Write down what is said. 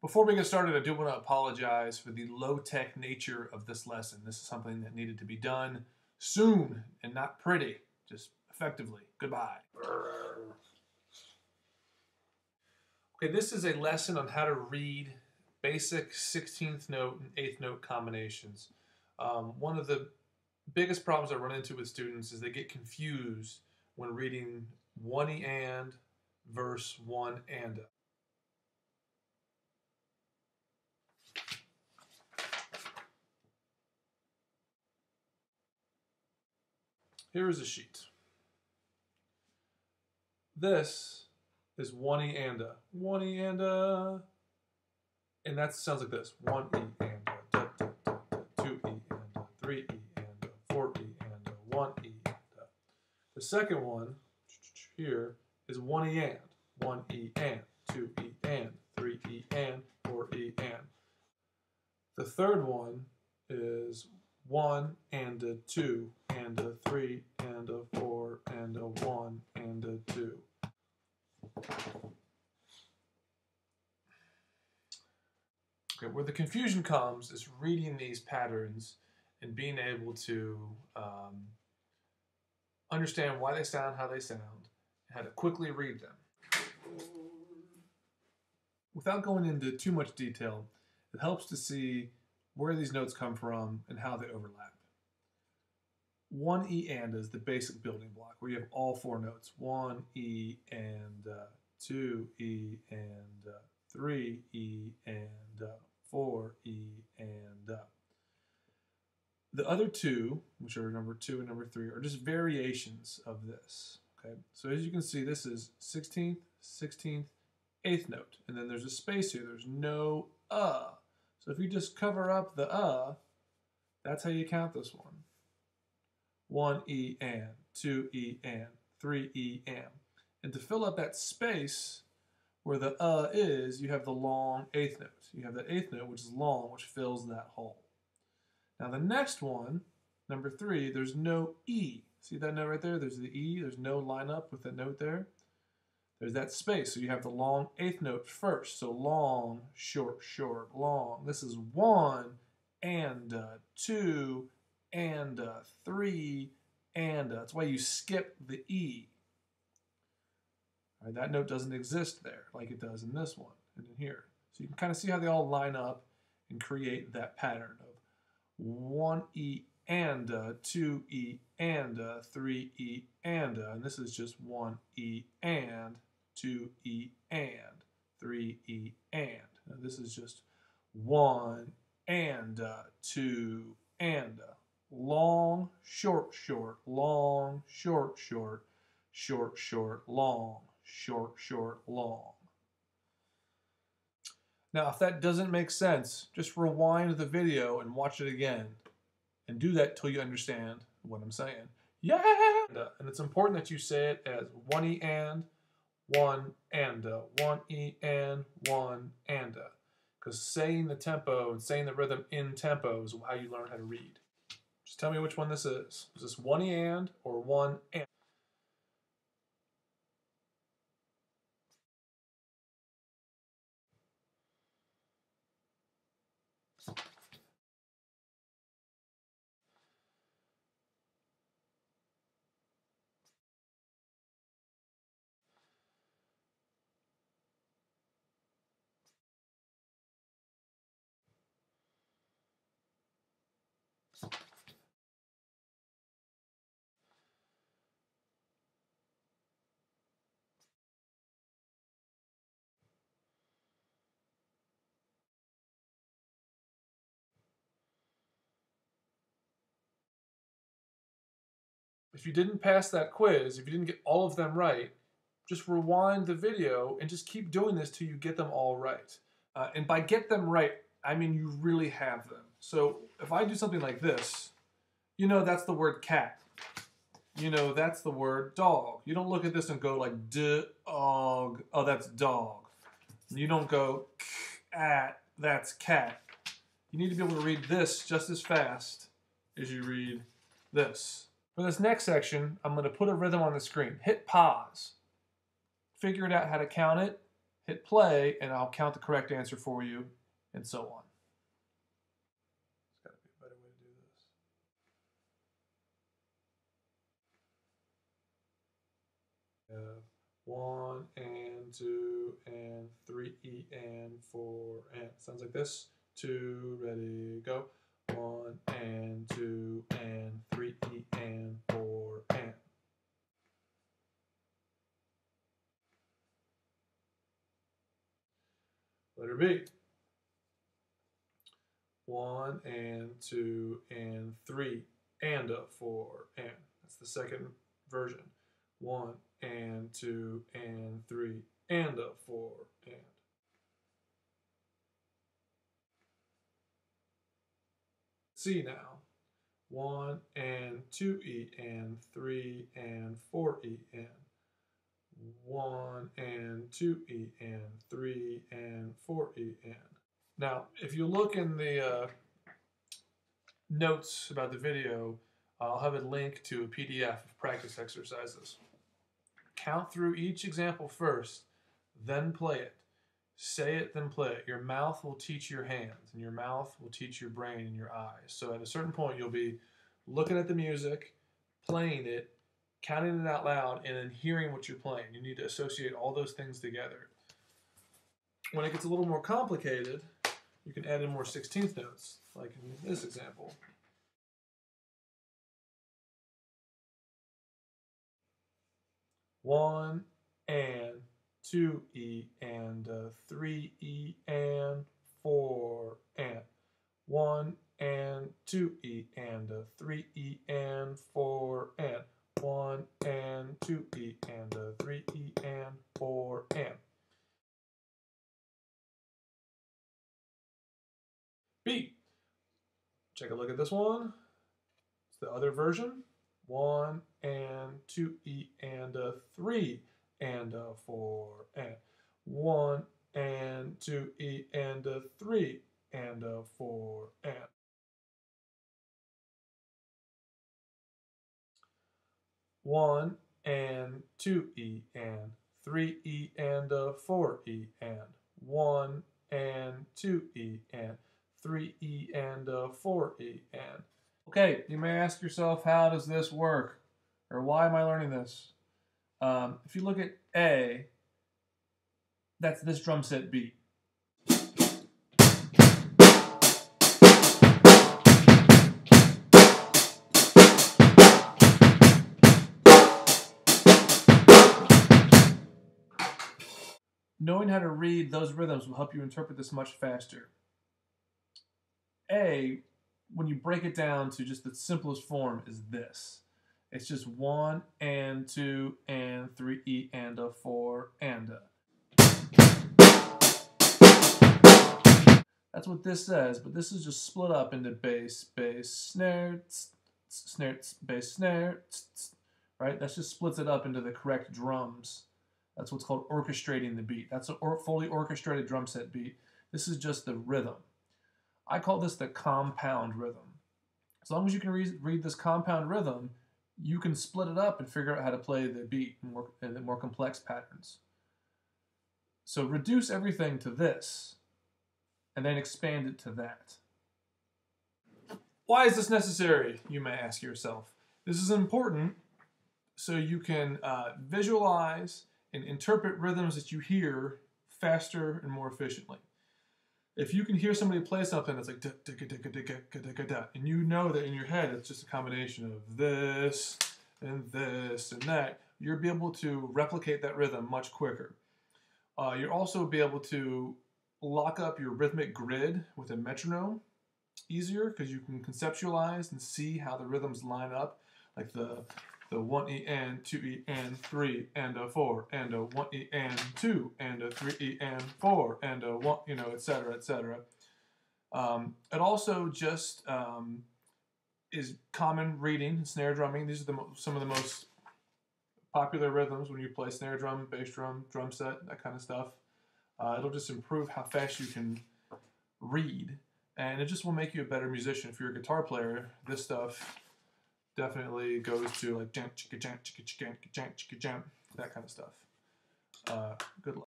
Before we get started, I do want to apologize for the low-tech nature of this lesson. This is something that needed to be done soon and not pretty, just effectively. Goodbye. Okay, this is a lesson on how to read basic 16th note and 8th note combinations. One of the biggest problems I run into with students is they get confused when reading one E and verse one and a. Here is a sheet. This is one E and a. One E and a. And that sounds like this. One E and a. Da, da, da, da. Two E and a. Three E and a. Four E and a. One E and a. The second one here is one E and. One E and. Two E and. Three E and. Four E and. The third one is one and a two and a three and a four and a one and a two. Okay, where the confusion comes is reading these patterns and being able to understand why they sound how they sound, and how to quickly read them. Without going into too much detail, it helps to see where these notes come from and how they overlap. One E and is the basic building block where you have all four notes. One E and two E and three E and four E and the other two, which are number 2 and number 3, are just variations of this. Okay, so as you can see, this is 16th, 16th, 8th note, and then there's a space here. There's no So if you just cover up the that's how you count this one. 1 E and, 2 E and, 3 E and. And to fill up that space where the is, you have the long 8th note. You have that 8th note, which is long, which fills that hole. Now the next one, number 3, there's no E. See that note right there? There's the E. There's no line up with that note there. There's that space. So you have the long 8th note first. So long, short, short, long. This is 1 and 2 and 3 and that's why you skip the E. All right, that note doesn't exist there like it does in this one and in here. So you can kind of see how they all line up and create that pattern of 1 E and 2 E and 3 E and this is just 1 E and 2 E and 3 E and. Now this is just 1 and 2 and long, short, short, long, short, short, short, short, long, short, short, long. Now, if that doesn't make sense, just rewind the video and watch it again. And do that till you understand what I'm saying. Yeah! And it's important that you say it as 1 E and, 1 and, 1 E and, 1 and. Because saying the tempo and saying the rhythm in tempo is how you learn how to read. Just tell me which one this is. Is this 1 E and or 1 and? If you didn't pass that quiz, if you didn't get all of them right, just rewind the video and just keep doing this till you get them all right. And by get them right, I mean you really have them. So if I do something like this, you know that's the word cat. You know that's the word dog. You don't look at this and go like dog, oh that's dog. You don't go at, that's cat. You need to be able to read this just as fast as you read this. For this next section, I'm going to put a rhythm on the screen. Hit pause. Figure it out how to count it, hit play, and I'll count the correct answer for you, and so on. There's got to be a better way to do this. We have 1 and 2 and 3 and 4 and sounds like this. 2, ready, go. 1 and 2 and 3 and 4 and. Letter B. 1 and 2 and 3 and 4 and. That's the second version. 1 and 2 and 3 and 4 and. C now. 1 and 2 and 3 and 4 and. 1 and 2 and 3 and 4 and. Now, if you look in the notes about the video, I'll have a link to a PDF of practice exercises. Count through each example first, then play it. Say it, then play it. Your mouth will teach your hands, and your mouth will teach your brain and your eyes. So at a certain point, you'll be looking at the music, playing it, counting it out loud, and then hearing what you're playing. You need to associate all those things together. When it gets a little more complicated, you can add in more 16th notes, like in this example. One and 2 and 3 and 4 and. 1 and 2 and 3 and 4 and. 1 and 2 and 3 and 4 and. B. Take a look at this one. It's the other version. 1 and 2 and 3 and 4 and. 1 and 2 and 3 and 4 and. One and 2 and 3 and 4 and. 1 and 2 and 3 and 4 and. Okay, you may ask yourself, how does this work? Or why am I learning this? If you look at A, that's this drum set beat. Knowing how to read those rhythms will help you interpret this much faster. A, when you break it down to just the simplest form, is this. It's just 1 and 2 and 3 and 4 and. That's what this says, but this is just split up into bass, bass, snare, snare, bass, snare, right? That just splits it up into the correct drums. That's what's called orchestrating the beat. That's a fully orchestrated drum set beat. This is just the rhythm. I call this the compound rhythm. As long as you can read this compound rhythm, you can split it up and figure out how to play the beat in more complex patterns. So reduce everything to this, and then expand it to that. Why is this necessary, you may ask yourself? This is important so you can visualize and interpret rhythms that you hear faster and more efficiently. If you can hear somebody play something that's like and you know that in your head it's just a combination of this and that, you'll be able to replicate that rhythm much quicker. You'll also be able to lock up your rhythmic grid with a metronome easier because you can conceptualize and see how the rhythms line up, like the 1 and 2 and 3 and 4 and 1 and 2 and 3 and 4 and 1, etc., etc. It also just is common reading and snare drumming. These are some of the most popular rhythms when you play snare drum, bass drum, drum set, that kind of stuff. It'll just improve how fast you can read, and it just will make you a better musician. If you're a guitar player, this stuff definitely goes to like jam, chicka jam, chicka jam, chicka jam, chicka jam, that kind of stuff. Good luck.